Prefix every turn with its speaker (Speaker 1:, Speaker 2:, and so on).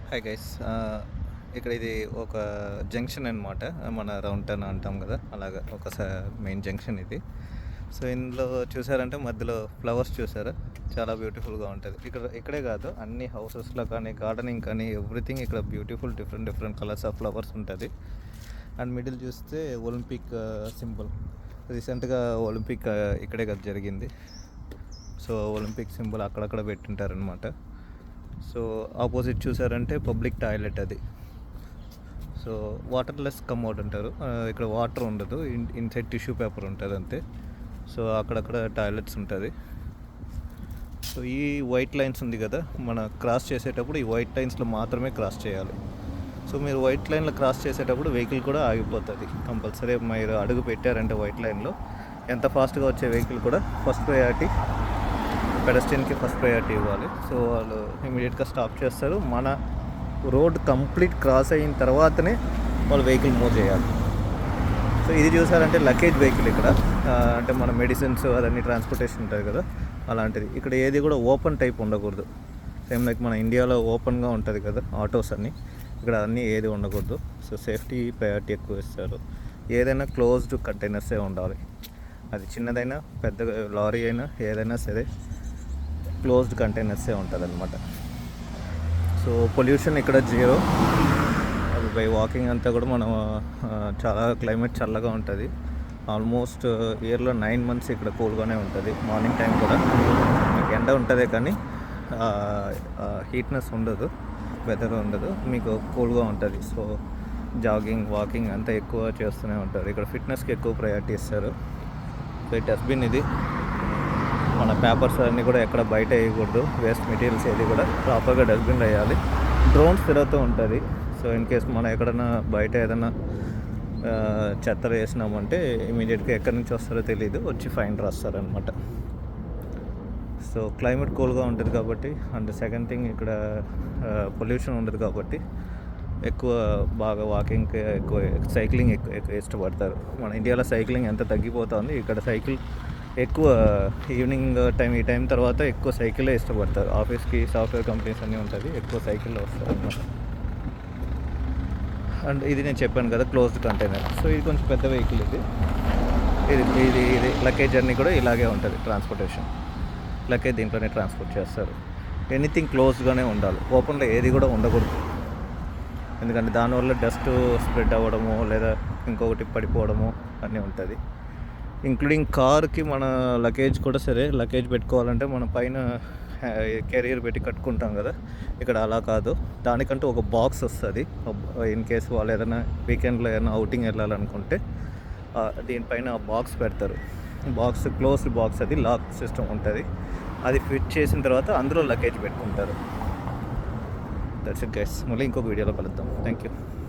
Speaker 1: Hi guys. ఇక్కడ ఇది ఒక జంక్షన్ అనమాట. మన రౌండ్ టర్న్ అంటాం కదా, అలాగా ఒక మెయిన్ జంక్షన్ ఇది. సో ఇందులో చూసారంటే మధ్యలో ఫ్లవర్స్ చూసారా, చాలా బ్యూటిఫుల్గా ఉంటుంది. ఇక్కడే కాదు, అన్ని హౌసెస్లో కానీ గార్డెనింగ్ కానీ ఎవ్రీథింగ్ ఇక్కడ beautiful different colours of flowers ఉంటుంది. అండ్ మిడిల్ చూస్తే ఒలింపిక్ సింబల్. రీసెంట్గా ఒలింపిక్ ఇక్కడే కదా జరిగింది. సో ఒలింపిక్ సింబల్ అక్కడక్కడ పెట్టింటారనమాట. సో ఆపోజిట్ చూసారంటే పబ్లిక్ టాయిలెట్ అది. సో వాటర్లెస్ కమోడ్ అంటారు. ఇక్కడ వాటర్ ఉండదు, ఇన్సైడ్ టిష్యూ పేపర్ ఉంటుంది అంతే. సో అక్కడక్కడ టాయిలెట్స్ ఉంటుంది. సో ఈ వైట్ లైన్స్ ఉంది కదా, మన క్రాస్ చేసేటప్పుడు ఈ వైట్ లైన్స్లో మాత్రమే క్రాస్ చేయాలి. సో మీరు వైట్ లైన్లో క్రాస్ చేసేటప్పుడు వెహికల్ కూడా ఆగిపోతుంది కంపల్సరీ. మీరు అడుగు పెట్టారంటే వైట్ లైన్లో, ఎంత ఫాస్ట్గా వచ్చే వెహికల్ కూడా ఫస్ట్ ప్రయారిటీ పెడస్ట్రియన్కి ఫస్ట్ ప్రయారిటీ ఇవ్వాలి. సో వాళ్ళు ఇమీడియట్గా స్టాప్ చేస్తారు. మన రోడ్ కంప్లీట్ క్రాస్ అయిన తర్వాతనే వాళ్ళు వెహికల్ మూవ్ చేయాలి. సో ఇది చూసారంటే లగేజ్ వెహికల్ ఇక్కడ. అంటే మన మెడిసిన్స్ అదన్నీ ట్రాన్స్పోర్టేషన్ ఉంటుంది కదా, అలాంటిది. ఇక్కడ ఏది కూడా ఓపెన్ టైప్ ఉండకూడదు. సేమ్ లైక్ మన ఇండియాలో ఓపెన్గా ఉంటుంది కదా ఆటోస్ అన్నీ, ఇక్కడ అన్నీ ఏది ఉండకూడదు. సో సేఫ్టీ ప్రయారిటీ ఎక్కువ ఇస్తారు. ఏదైనా క్లోజ్డ్ కంటైనర్సే ఉండాలి. అది చిన్నదైనా పెద్ద లారీ అయినా ఏదైనా సరే క్లోజ్డ్ కంటైనర్సే ఉంటుంది అనమాట. సో పొల్యూషన్ ఇక్కడ జీరో. అది బై వాకింగ్ అంతా కూడా మనం చాలా క్లైమేట్ చల్లగా ఉంటుంది. ఆల్మోస్ట్ ఇయర్లో 9 months ఇక్కడ కూల్గానే ఉంటుంది. మార్నింగ్ టైం కూడా మీకు ఎండ ఉంటుంది కానీ హీట్నెస్ ఉండదు, వెదర్ ఉండదు, మీకు కూల్గా ఉంటుంది. సో జాగింగ్ వాకింగ్ అంతా ఎక్కువ చేస్తూనే ఉంటారు. ఇక్కడ ఫిట్నెస్కి ఎక్కువ ప్రయారిటీ ఇస్తారు. సో ఈ డస్ట్బిన్ ఇది. మన పేపర్స్ అన్నీ కూడా ఎక్కడ బయట వేయకూడదు. వేస్ట్ మెటీరియల్స్ ఏది కూడా ప్రాపర్గా డస్ట్బిన్ వేయాలి. డ్రోన్స్ తిరుగుతూ ఉంటుంది. సో ఇన్ కేస్ మనం ఎక్కడైనా బయట ఏదైనా చెత్త వేసినామంటే ఇమీడియట్గా ఎక్కడి నుంచి వస్తారో తెలియదు, వచ్చి ఫైన్ రాస్తారనమాట. సో క్లైమేట్ కూల్గా ఉంటుంది కాబట్టి, అండ్ సెకండ్ థింగ్ ఇక్కడ పొల్యూషన్ ఉండదు కాబట్టి ఎక్కువ బాగా వాకింగ్కి ఎక్కువ, సైక్లింగ్ ఎక్కువ ఇష్టపడతారు. మన ఇండియాలో సైక్లింగ్ ఎంత తగ్గిపోతుంది, ఇక్కడ సైకిల్ ఎక్కువ. ఈవినింగ్ టైం, ఈ టైం తర్వాత ఎక్కువ సైకిలే ఇష్టపడతారు. ఆఫీస్కి సాఫ్ట్వేర్ కంపెనీస్ అన్నీ ఉంటుంది, ఎక్కువ సైకిల్లో వస్తారు అన్నమాట. అండ్ ఇది నేను చెప్పాను కదా క్లోజ్డ్ కంటైనర్. సో ఇది కొంచెం పెద్ద వెహికల్. ఇది లగేజ్ జర్నీ కూడా ఇలాగే ఉంటుంది. ట్రాన్స్పోర్టేషన్ లగేజ్ దీంట్లోనే ట్రాన్స్పోర్ట్ చేస్తారు. ఎనీథింగ్ క్లోజ్డ్గానే ఉండాలి, ఓపెన్లో ఏది కూడా ఉండకూడదు. ఎందుకంటే దానివల్ల డస్ట్ స్ప్రెడ్ అవ్వడము లేదా ఇంకొకటి పడిపోవడము అన్నీ ఉంటుంది. ఇంక్లూడింగ్ కార్కి మన లగేజ్ కూడా సరే, లగేజ్ పెట్టుకోవాలంటే మన పైన కెరియర్ పెట్టి కట్టుకుంటాం కదా, ఇక్కడ అలా కాదు. దానికంటూ ఒక బాక్స్ వస్తుంది. ఇన్ కేసు వాళ్ళు ఏదైనా వీకెండ్లో ఏదైనా అవుటింగ్ వెళ్ళాలనుకుంటే దీనిపైన బాక్స్ పెడతారు. బాక్స్ క్లోజ్డ్ బాక్స్, అది లాక్ సిస్టమ్ ఉంటుంది. అది ఫిట్ చేసిన తర్వాత అందులో లగేజ్ పెట్టుకుంటారు. That's it guys. మళ్ళీ ఇంకొక వీడియోలో కలుద్దాం. Thank you.